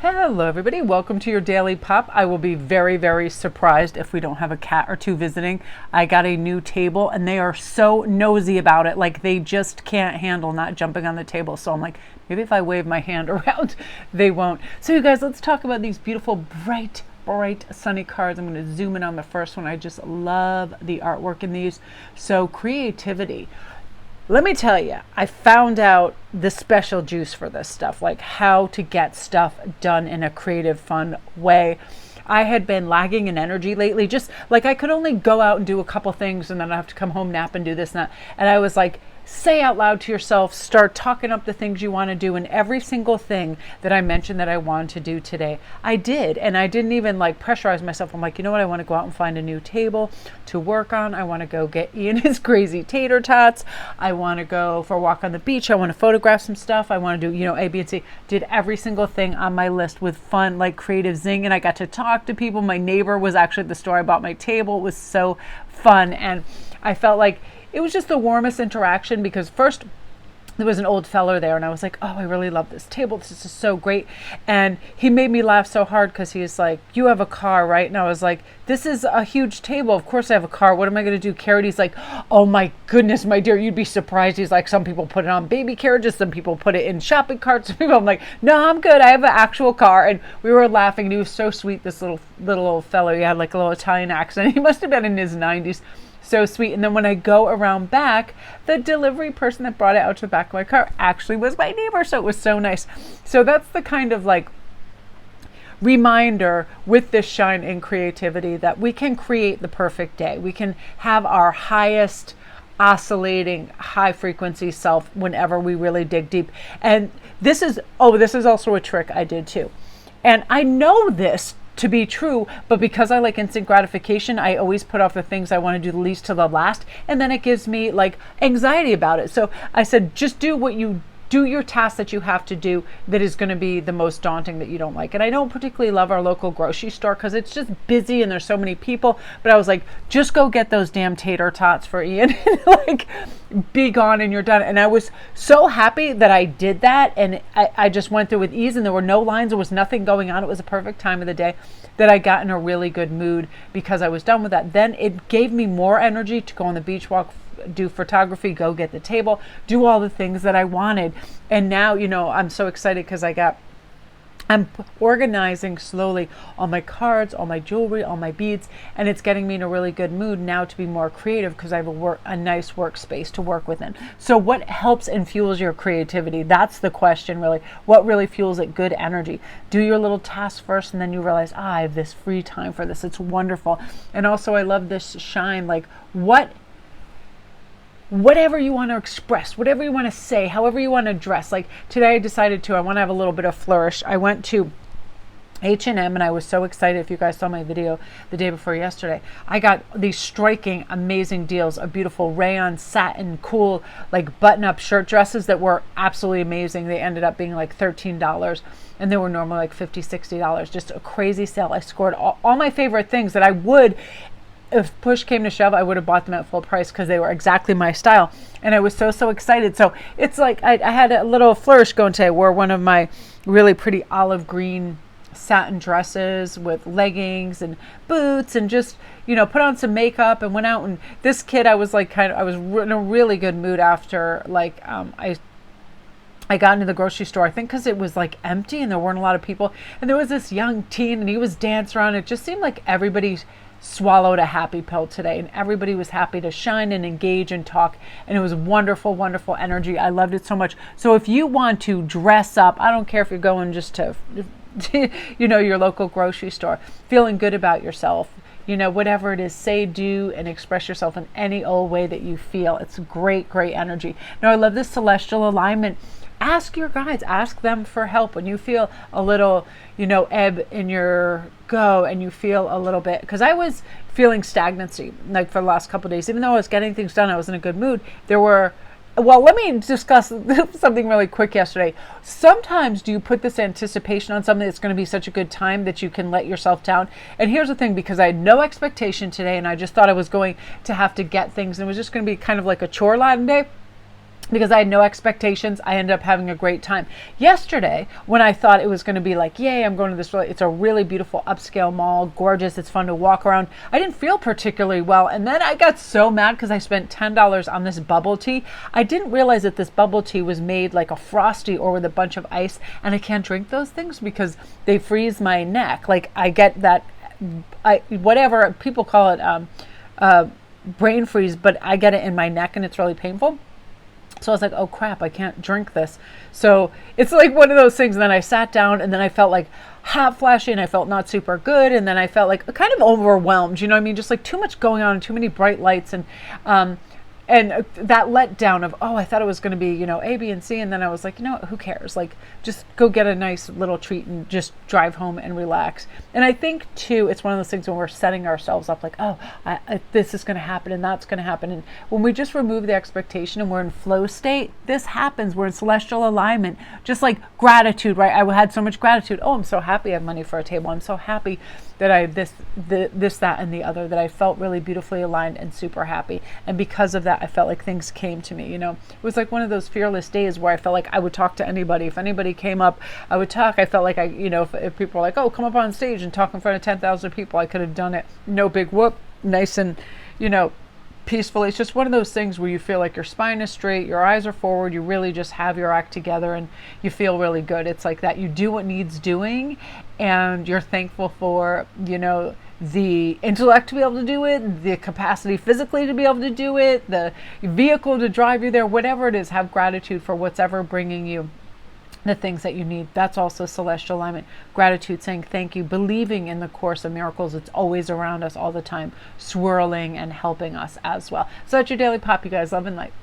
Hello everybody, welcome to your Daily Pop. I will be very, very surprised if we don't have a cat or two visiting. I got a new table and they are so nosy about it, like they just can't handle not jumping on the table. So I'm like, maybe if I wave my hand around, they won't. So you guys, let's talk about these beautiful, bright sunny cards. I'm going to zoom in on the first one. I just love the artwork in these. So creativity. Let me tell you, I found out the special juice for this stuff, like how to get stuff done in a creative, fun way. I had been lagging in energy lately, just like I could only go out and do a couple things and then I have to come home, nap, and do this and that. And I was like, say out loud to yourself, start talking up the things you want to do. And every single thing that I mentioned that I wanted to do today, I did. And I didn't even like pressurize myself. I'm like, you know what? I want to go out and find a new table to work on. I want to go get Ian his crazy tater tots. I want to go for a walk on the beach. I want to photograph some stuff. I want to do, A, B, and C. Did every single thing on my list with fun, like creative zing. And I got to talk to people. My neighbor was actually at the store. I bought my table. It was so fun. And I felt like it was just the warmest interaction because first there was an old feller there and I was like, oh, I really love this table. This is so great. And he made me laugh so hard because he's like, you have a car, right? And I was like, this is a huge table. Of course I have a car. What am I going to do? Carry it? He's like, oh my goodness, my dear, you'd be surprised. He's like, some people put it on baby carriages. Some people put it in shopping carts. Some people, I'm like, no, I'm good. I have an actual car. And we were laughing. And he was so sweet. This little old fellow. He had like a little Italian accent. He must have been in his 90s. So sweet. And then when I go around back, the delivery person that brought it out to the back of my car actually was my neighbor. So it was so nice. So that's the kind of like reminder with this shine and creativity that we can create the perfect day. We can have our highest oscillating high frequency self whenever we really dig deep. And this is also a trick I did too. And I know this to be true, but because I like instant gratification, I always put off the things I want to do the least to the last, and then it gives me like anxiety about it. So I said, just do your task that you have to do that is going to be the most daunting that you don't like. And I don't particularly love our local grocery store because it's just busy and there's so many people, but I was like, just go get those damn tater tots for Ian and like be gone and you're done. And I was so happy that I did that, and I just went through with ease and there were no lines, there was nothing going on. It was a perfect time of the day that I got in a really good mood because I was done with that. Then it gave me more energy to go on the beach walk, do photography, go get the table, do all the things that I wanted. And now, I'm so excited because I'm organizing slowly all my cards, all my jewelry, all my beads, and it's getting me in a really good mood now to be more creative because I have a nice workspace to work within. So what helps and fuels your creativity? That's the question, really. What really fuels it? Good energy. Do your little tasks first, and then you realize, I have this free time for this. It's wonderful. And also I love this shine, like whatever you want to express, whatever you want to say, however you want to dress. Like today I decided I want to have a little bit of flourish. I went to H&M and I was so excited. If you guys saw my video the day before yesterday, I got these striking, amazing deals of beautiful rayon, satin, cool, like button-up shirt dresses that were absolutely amazing. They ended up being like $13 and they were normally like $50, $60. Just a crazy sale. I scored all my favorite things that I would, if push came to shove, I would have bought them at full price because they were exactly my style. And I was so excited. So it's like I had a little flourish going today. I wore one of my really pretty olive green satin dresses with leggings and boots and just, put on some makeup and went out. And this kid, I was like I was in a really good mood after I got into the grocery store, I think because it was like empty and there weren't a lot of people. And there was this young teen and he was dancing around. It just seemed like everybody swallowed a happy pill today and everybody was happy to shine and engage and talk, and it was wonderful energy. I loved it so much. So if you want to dress up, I don't care if you're going just to your local grocery store, feeling good about yourself, whatever it is, say, do, and express yourself in any old way that you feel. It's great energy. Now I love this celestial alignment. Ask your guides, ask them for help when you feel a little, ebb in your go and you feel a little bit, because I was feeling stagnancy like for the last couple of days. Even though I was getting things done, I was in a good mood. Let me discuss something really quick yesterday. Sometimes do you put this anticipation on something that's going to be such a good time that you can let yourself down? And here's the thing, because I had no expectation today and I just thought I was going to have to get things and it was just going to be kind of like a chore laden day. because I had no expectations. I ended up having a great time. Yesterday, when I thought it was going to be like, yay, I'm going to this really, it's a really beautiful upscale mall, gorgeous, it's fun to walk around. I didn't feel particularly well. And then I got so mad because I spent $10 on this bubble tea. I didn't realize that this bubble tea was made like a Frosty or with a bunch of ice. And I can't drink those things because they freeze my neck. Like I get that, whatever people call it, brain freeze, but I get it in my neck and it's really painful. So I was like, oh crap, I can't drink this. So it's like one of those things. And then I sat down and then I felt like hot flashy and I felt not super good. And then I felt like kind of overwhelmed, you know what I mean? Just like too much going on and too many bright lights. And that letdown of, oh, I thought it was going to be, you know, A, B, and C. And then I was like, you know, who cares? Like, just go get a nice little treat and just drive home and relax. And I think, too, it's one of those things when we're setting ourselves up like, oh, this is going to happen and that's going to happen. And when we just remove the expectation and we're in flow state, this happens. We're in celestial alignment. Just like gratitude, right? I had so much gratitude. Oh, I'm so happy I have money for a table. I'm so happy that I have this, that, and the other, that I felt really beautifully aligned and super happy. And because of that, I felt like things came to me, you know. It was like one of those fearless days where I felt like I would talk to anybody. If anybody came up, I would talk. I felt like I, you know, if people were like, oh, come up on stage and talk in front of 10,000 people, I could have done it. No big whoop, nice and, you know, peacefully. It's just one of those things where you feel like your spine is straight, your eyes are forward, you really just have your act together and you feel really good. It's like that. You do what needs doing and you're thankful for, you know, the intellect to be able to do it, the capacity physically to be able to do it, the vehicle to drive you there, whatever it is. Have gratitude for what's ever bringing you the things that you need. That's also celestial alignment. Gratitude, saying thank you, believing in the Course of Miracles. It's always around us all the time, swirling and helping us as well. So that's your Daily Pop, you guys. Love and light.